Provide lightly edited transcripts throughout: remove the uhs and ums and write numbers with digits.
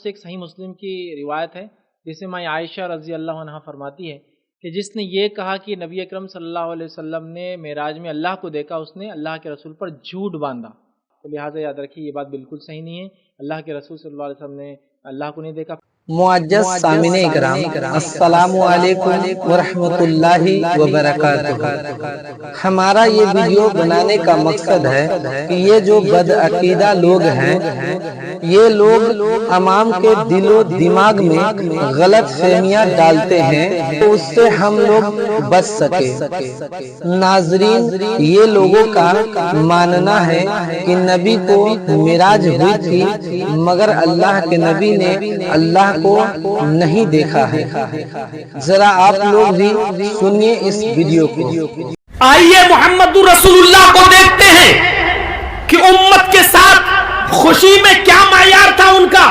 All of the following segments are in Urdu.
سے ایک صحیح مسلم کی روایت ہے جسے ماں عائشہ رضی اللہ عنہا فرماتی ہے کہ جس نے یہ کہا کہ نبی اکرم صلی اللہ علیہ وسلم نے معراج میں اللہ کو دیکھا، اس نے اللہ کے رسول پر جھوٹ باندھا۔ تو لہٰذا یاد رکھیے یہ بات بالکل صحیح نہیں ہے، اللہ کے رسول صلی اللہ علیہ وسلم نے اللہ کو نہیں دیکھا۔ معزز سامعین اکرام، السلام علیکم ورحمۃ اللہ وبرکاتہ۔ ہمارا یہ ویڈیو بنانے کا مقصد ہے کہ یہ جو بدعقیدہ لوگ ہیں، یہ لوگ عوام کے دل و دماغ میں غلط فہمیاں ڈالتے ہیں تو اس سے ہم لوگ بچ سکے۔ ناظرین، یہ لوگوں کا ماننا ہے کہ نبی کو معراج ہوئی تھی مگر اللہ کے نبی نے اللہ کو نہیں دیکھا ہے۔ ذرا آپ لوگ بھی سنیے اس ویڈیو کو۔ آئیے محمد رسول اللہ کو دیکھتے ہیں کہ امت کے ساتھ خوشی میں کیا معیار تھا ان کا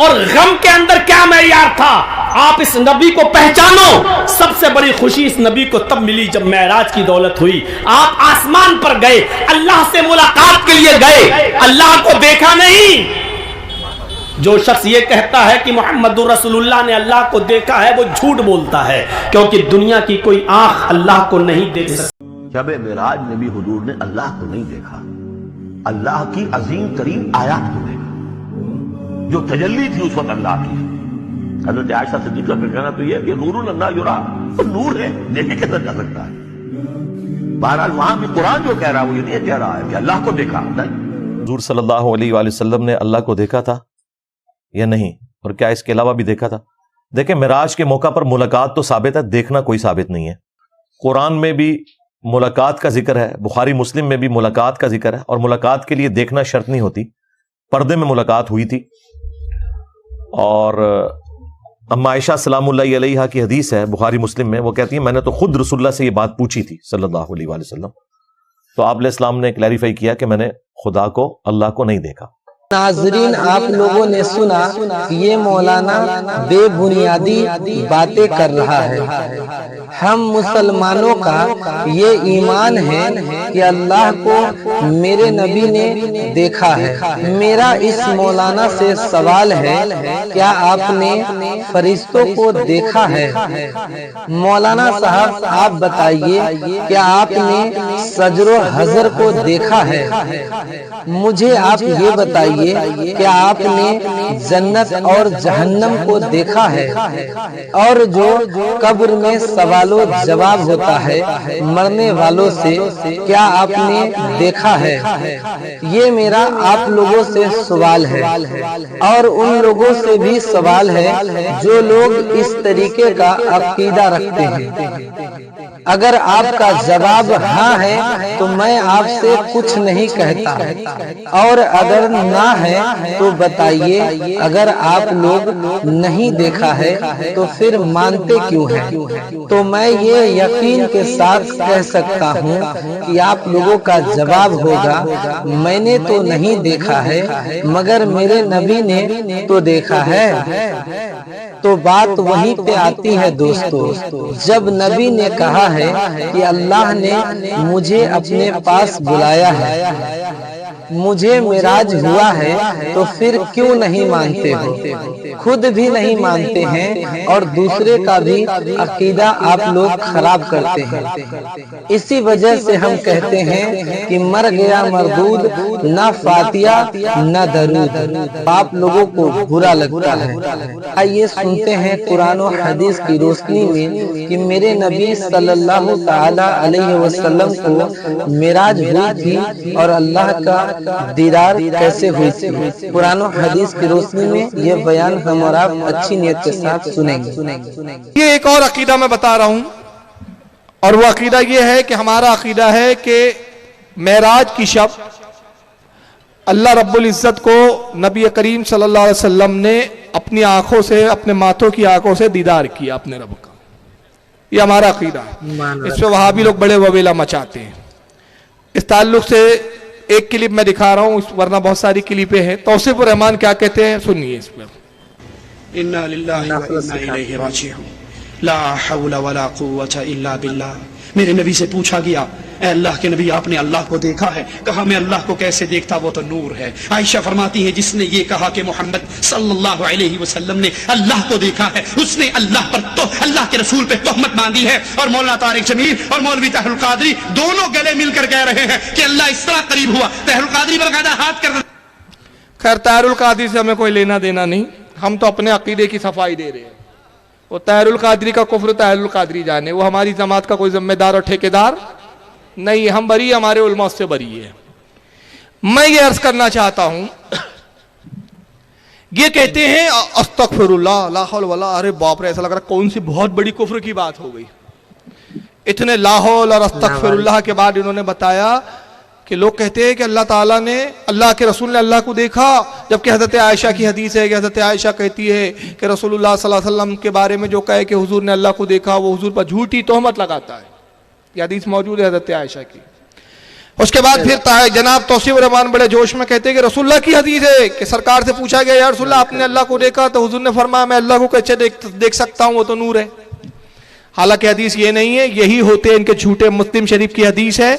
اور غم کے اندر کیا معیار تھا۔ آپ اس نبی کو پہچانو۔ سب سے بڑی خوشی اس نبی کو تب ملی جب معراج کی دولت ہوئی۔ آپ آسمان پر گئے، اللہ سے ملاقات کے لیے گئے، اللہ کو دیکھا نہیں۔ جو شخص یہ کہتا ہے کہ محمد رسول اللہ نے اللہ کو دیکھا ہے وہ جھوٹ بولتا ہے، کیونکہ دنیا کی کوئی آنکھ اللہ کو نہیں دیکھ سکتی۔ شب معراج نبی حضور نے اللہ کو نہیں دیکھا، اللہ کی عظیم ترین آیات کو دیکھا جو تجلی تھی اس وقت اللہ کی۔ حضرت عائشہ صدیقہ کا کہنا تو یہ ہے کہ نور اللہ یرا، وہ نور ہے، دیکھے کیسا جا سکتا ہے۔ بہرحال وہاں بھی قرآن جو کہہ رہا ہے وہ یہ نہیں کہہ رہا ہے کہ اللہ کو دیکھا نہیں۔ حضور صلی اللہ علیہ وآلہ وسلم نے اللہ کو دیکھا تھا یا نہیں، اور کیا اس کے علاوہ بھی دیکھا تھا؟ دیکھیں، معراج کے موقع پر ملاقات تو ثابت ہے، دیکھنا کوئی ثابت نہیں ہے۔ قرآن میں بھی ملاقات کا ذکر ہے، بخاری مسلم میں بھی ملاقات کا ذکر ہے، اور ملاقات کے لیے دیکھنا شرط نہیں ہوتی، پردے میں ملاقات ہوئی تھی۔ اور اما عائشہ سلام اللہ علیہا کی حدیث ہے بخاری مسلم میں، وہ کہتی ہیں میں نے تو خود رسول اللہ سے یہ بات پوچھی تھی صلی اللہ علیہ وآلہ وسلم، تو آپ علیہ السلام نے کلیریفائی کیا کہ میں نے خدا کو، اللہ کو نہیں دیکھا۔ ناظرین، آپ لوگوں نے سنا کہ یہ مولانا بے بنیادی باتیں کر رہا ہے۔ ہم مسلمانوں کا یہ ایمان ہے کہ اللہ کو میرے نبی نے دیکھا ہے۔ میرا اس مولانا سے سوال ہے، کیا آپ نے فرشتوں کو دیکھا ہے؟ مولانا صاحب آپ بتائیے، کیا آپ نے سجر و حضر کو دیکھا ہے؟ مجھے آپ یہ بتائیے، کیا آپ نے جنت اور جہنم کو دیکھا ہے؟ اور جو قبر میں سوال و جواب ہوتا ہے مرنے والوں سے، کیا آپ نے دیکھا ہے؟ یہ میرا آپ لوگوں سے سوال ہے، اور ان لوگوں سے بھی سوال ہے جو لوگ اس طریقے کا عقیدہ رکھتے ہیں۔ اگر آپ کا جواب ہاں ہے تو میں آپ سے کچھ نہیں کہتا، اور اگر نہ ہے تو بتائیے۔ اگر آپ لوگ نہیں دیکھا ہے تو پھر مانتے کیوں ہیں؟ تو میں یہ یقین کے ساتھ کہہ سکتا ہوں کہ آپ لوگوں کا جواب ہوگا، میں نے تو نہیں دیکھا ہے مگر میرے نبی نے تو دیکھا ہے۔ تو بات وہیں پہ آتی ہے دوستو، جب نبی نے کہا ہے کہ اللہ نے مجھے اپنے پاس بلایا ہے، مجھے معراج ہوا ہے، تو پھر کیوں نہیں مانتے ہو؟ خود بھی نہیں مانتے ہیں اور دوسرے کا بھی عقیدہ آپ لوگ خراب کرتے ہیں۔ اسی وجہ سے ہم کہتے ہیں کہ مر گیا مردود، نہ فاتحہ نہ درود۔ آپ لوگوں کو برا لگتا ہے۔ آئیے سنتے ہیں قرآن و حدیث کی روشنی میں کہ میرے نبی صلی اللہ تعالی علیہ وسلم کو معراج ہوئی تھی اور اللہ کا دیدار کیسے ہوئی تھی۔ قرآن و حدیث کی روشنی میں یہ بیان ہم اور آپ اچھی نیت کے ساتھ سنیں گے۔ یہ ایک اور عقیدہ میں بتا رہا ہوں، اور وہ عقیدہ یہ ہے کہ ہمارا عقیدہ ہے کہ معراج کی شب اللہ رب العزت کو نبی کریم صلی اللہ علیہ وسلم نے اپنی آنکھوں سے، اپنے ماتھوں کی آنکھوں سے دیدار کیا اپنے رب کا۔ یہ ہمارا عقیدہ ہے۔ اس پہ وہابی لوگ بڑے وبیلا مچاتے ہیں۔ اس تعلق سے ایک کلپ میں دکھا رہا ہوں، ورنہ بہت ساری کلپیں ہیں۔ توصیف الرحمان کیا کہتے ہیں سنیے اس پر۔ انا للہ و انا الیہ راجعون، لا حول ولا قوة الا باللہ۔ میرے نبی سے پوچھا گیا اے اللہ کے نبی آپ نے اللہ کو دیکھا ہے؟ کہا میں اللہ کو کیسے دیکھتا، وہ تو نور ہے۔ عائشہ فرماتی ہے جس نے یہ کہا کہ محمد صلی اللہ علیہ وسلم نے اللہ کو دیکھا ہے، اس نے اللہ پر تو اللہ کے رسول پہ تہمت باندھی ہے۔ اور مولانا طارق جمیل اور مولوی طاہر القادری دونوں گلے مل کر کہہ رہے ہیں کہ اللہ اس طرح قریب ہوا۔ طاہر القادری باقاعدہ ہاتھ کر خیر طاہر القادری سے ہمیں کوئی لینا دینا نہیں، ہم تو اپنے عقیدے کی صفائی دے رہے ہیں۔ وہ طاہر القادری کا کفر طاہر القادری جانے، وہ ہماری جماعت کا کوئی ذمہ دار اور ٹھیکیدار نہیں، ہم بری، ہمارے علماء سے بری ہے۔ میں یہ عرض کرنا چاہتا ہوں، یہ کہتے ہیں استغفر اللہ لا حول ولا، ارے باپ رے، ایسا لگ رہا کون سی بہت بڑی کفر کی بات ہو گئی۔ اتنے لا حول اور استغفر اللہ کے بعد انہوں نے بتایا کہ لوگ کہتے ہیں کہ اللہ تعالیٰ نے، اللہ کے رسول نے اللہ کو دیکھا، جبکہ حضرت عائشہ کی حدیث ہے کہ حضرت عائشہ کہتی ہے کہ رسول اللہ صلی اللہ علیہ وسلم کے بارے میں جو کہے کہ حضور نے اللہ کو دیکھا، وہ حضور پر جھوٹی تہمت لگاتا ہے۔ یہ حدیث موجود ہے حضرت عائشہ کی۔ اس کے بعد پھر جناب توصیف الرحمان بڑے جوش میں کہتے ہیں کہ رسول اللہ کی حدیث ہے کہ سرکار سے پوچھا گیا یا رسول اللہ آپ نے اللہ کو دیکھا؟ تو حضور نے فرمایا میں اللہ کو کیسے دیکھ سکتا ہوں، وہ تو نور ہے۔ حالانکہ حدیث یہ نہیں ہے، یہی ہوتے ہیں ان کے جھوٹے۔ مسلم شریف کی حدیث ہے،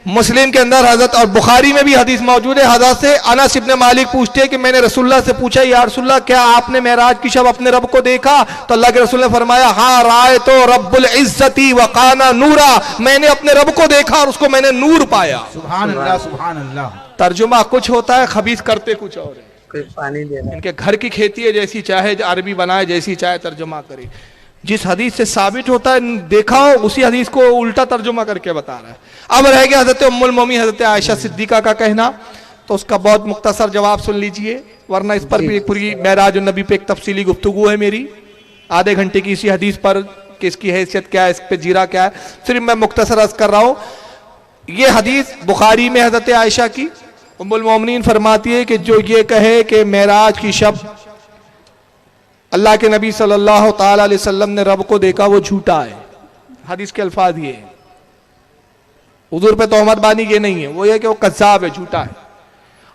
مسلم کے اندر حضرت، اور بخاری میں بھی حدیث موجود ہے، حضرت سے انس ابن مالک پوچھتے ہیں کہ میں نے رسول اللہ سے پوچھا یا رسول اللہ کیا آپ نے معراج کی شب اپنے رب کو دیکھا؟ تو اللہ کے رسول نے فرمایا ہاں رائے تو رب العزتی وقانا نورا، میں نے اپنے رب کو دیکھا اور اس کو میں نے نور پایا۔ سبحان اللہ سبحان اللہ۔ ترجمہ کچھ ہوتا ہے، خبیث کرتے کچھ اور ہے۔ پانی دے ان کے گھر کی کھیتی ہے، جیسی چاہے عربی بنائے، جیسی چاہے ترجمہ کرے۔ جس حدیث سے ثابت ہوتا ہے دیکھا ہو، اسی حدیث کو الٹا ترجمہ کر کے بتا رہا ہے۔ اب رہ گیا حضرت ام المومنین حضرت عائشہ صدیقہ کا کہنا، تو اس کا بہت مختصر جواب سن لیجئے، ورنہ اس پر بھی پوری معراج النبی پہ ایک تفصیلی گفتگو ہے میری، آدھے گھنٹے کی اسی حدیث پر کہ اس کی حیثیت کیا ہے، اس پہ جیرا کیا ہے، صرف میں مختصر عرض کر رہا ہوں۔ یہ حدیث بخاری میں حضرت عائشہ کی، ام المومنین فرماتی ہے کہ جو یہ کہے کہ معراج کی شب اللہ کے نبی صلی اللہ تعالی علیہ وسلم نے رب کو دیکھا، وہ جھوٹا ہے۔ حدیث کے الفاظ یہ ہیں، حضور پہ تہمت بانی یہ نہیں ہے، وہ یہ کہ وہ کذاب ہے، جھوٹا ہے۔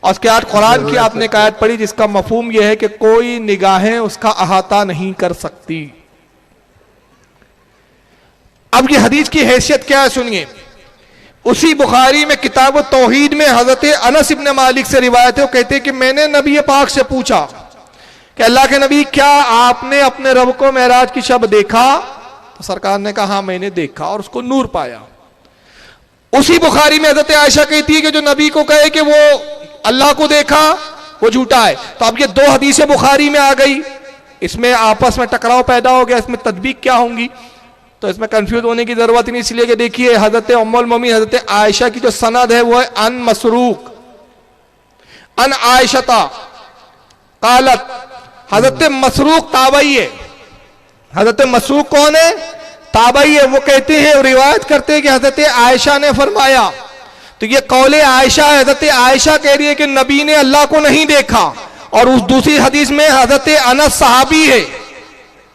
اور اس کے بعد قرآن کی آپ نے ایک آیت پڑھی جس کا مفہوم یہ ہے کہ کوئی نگاہیں اس کا احاطہ نہیں کر سکتی۔ اب یہ حدیث کی حیثیت کیا ہے سنیے، اسی بخاری میں کتاب التوحید میں حضرت انس ابن مالک سے روایت ہے، وہ کہتے ہیں کہ میں نے نبی پاک سے پوچھا کہ اللہ کے نبی کیا آپ نے اپنے رب کو معراج کی شب دیکھا؟ تو سرکار نے کہا ہاں میں نے دیکھا اور اس کو نور پایا۔ اسی بخاری میں حضرت عائشہ کہتی ہے کہ جو نبی کو کہے کہ وہ اللہ کو دیکھا وہ جھوٹا ہے۔ تو اب یہ دو حدیثیں بخاری میں آ گئی، اس میں آپس میں ٹکراؤ پیدا ہو گیا، اس میں تطبیق کیا ہوں گی؟ تو اس میں کنفیوز ہونے کی ضرورت نہیں، اس لیے کہ دیکھیے حضرت ام المومنین حضرت عائشہ کی جو سند ہے وہ ہے ان مسروق ان عائشہ قالت، حضرت مسروق تابعی ہے۔ حضرت مسروق کون ہے؟ تابعی ہے۔ وہ کہتے ہیں، روایت کرتے ہیں کہ حضرت عائشہ نے فرمایا، تو یہ قول عائشہ ہے، حضرت عائشہ کہہ رہی ہے کہ نبی نے اللہ کو نہیں دیکھا، اور اس دوسری حدیث میں حضرت انس صحابی ہے،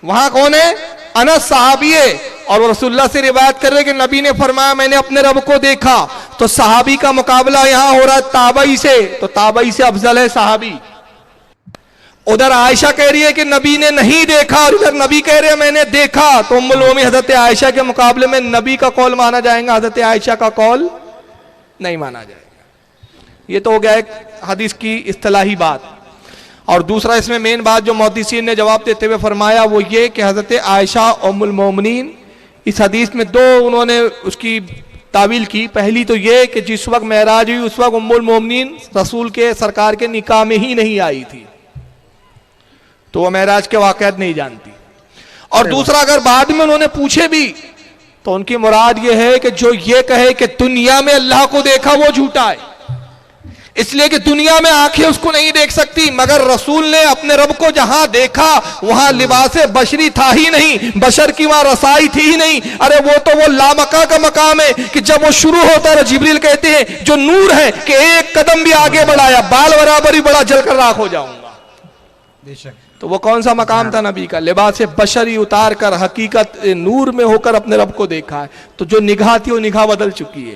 وہاں کون ہے؟ انس صحابی ہے، اور وہ رسول اللہ سے روایت کر رہے کہ نبی نے فرمایا میں نے اپنے رب کو دیکھا۔ تو صحابی کا مقابلہ یہاں ہو رہا ہے تابعی سے، تو تابعی سے افضل ہے صحابی۔ ادھر عائشہ کہہ رہی ہے کہ نبی نے نہیں دیکھا، اور ادھر نبی کہہ رہے ہیں میں نے دیکھا، تو ام المومنین حضرت عائشہ کے مقابلے میں نبی کا قول مانا جائے گا، حضرت عائشہ کا قول نہیں مانا جائے گا۔ یہ تو ہو گیا ایک حدیث کی اصطلاحی بات۔ اور دوسرا اس میں مین بات جو محدثین نے جواب دیتے ہوئے فرمایا وہ یہ کہ حضرت عائشہ ام المومنین اس حدیث میں دو انہوں نے اس کی تعویل کی۔ پہلی تو یہ کہ جس وقت معراج ہوئی اس وقت ام المومنین رسول کے سرکار کے نکاح میں ہی نہیں آئی تھی، تو وہ معراج کے واقعات نہیں جانتی۔ اور دوسرا اگر بعد میں انہوں نے پوچھے بھی تو ان کی مراد یہ ہے کہ جو یہ کہے کہ دنیا میں اللہ کو دیکھا وہ جھوٹا ہے، اس لیے کہ دنیا میں آنکھیں اس کو نہیں دیکھ سکتی، مگر رسول نے اپنے رب کو جہاں دیکھا وہاں لباس بشری تھا ہی نہیں، بشر کی وہاں رسائی تھی ہی نہیں۔ ارے وہ تو وہ لامکہ کا مقام ہے کہ جب وہ شروع ہوتا ہے جبریل کہتے ہیں جو نور ہے کہ ایک قدم بھی آگے بڑھایا بال برابر ہی بڑا جل کر راکھ ہو جاؤں گا۔ بے شک تو وہ کون سا مقام تھا نبی کا؟ لباس بشری اتار کر حقیقت نور میں ہو کر اپنے رب کو دیکھا ہے۔ تو جو نگاہ تھی وہ نگاہ بدل چکی ہے۔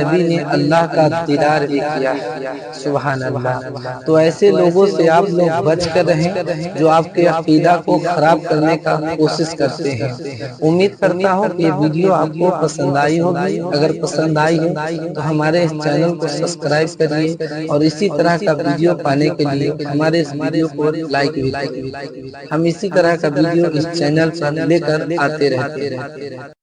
نبی نے اللہ کا دیدار بھی کیا ہے، سبحان اللہ۔ تو ایسے لوگوں سے آپ لوگ بچ کر رہیں جو آپ کے عقیدہ کو خراب کرنے کا کوشش کرتے ہیں۔ امید کرتا ہوں کہ یہ ویڈیو آپ کو پسند آئی ہوگی۔ اگر پسند آئی ہے تو ہمارے اس چینل کو سبسکرائب کریے اور اسی طرح کا ویڈیو پانے کے لیے ہمارے اس ویڈیو کو لائک بھی کریے۔ ہم اسی طرح کا ویڈیو اس چینل پر لے کر آتے رہتے ہیں۔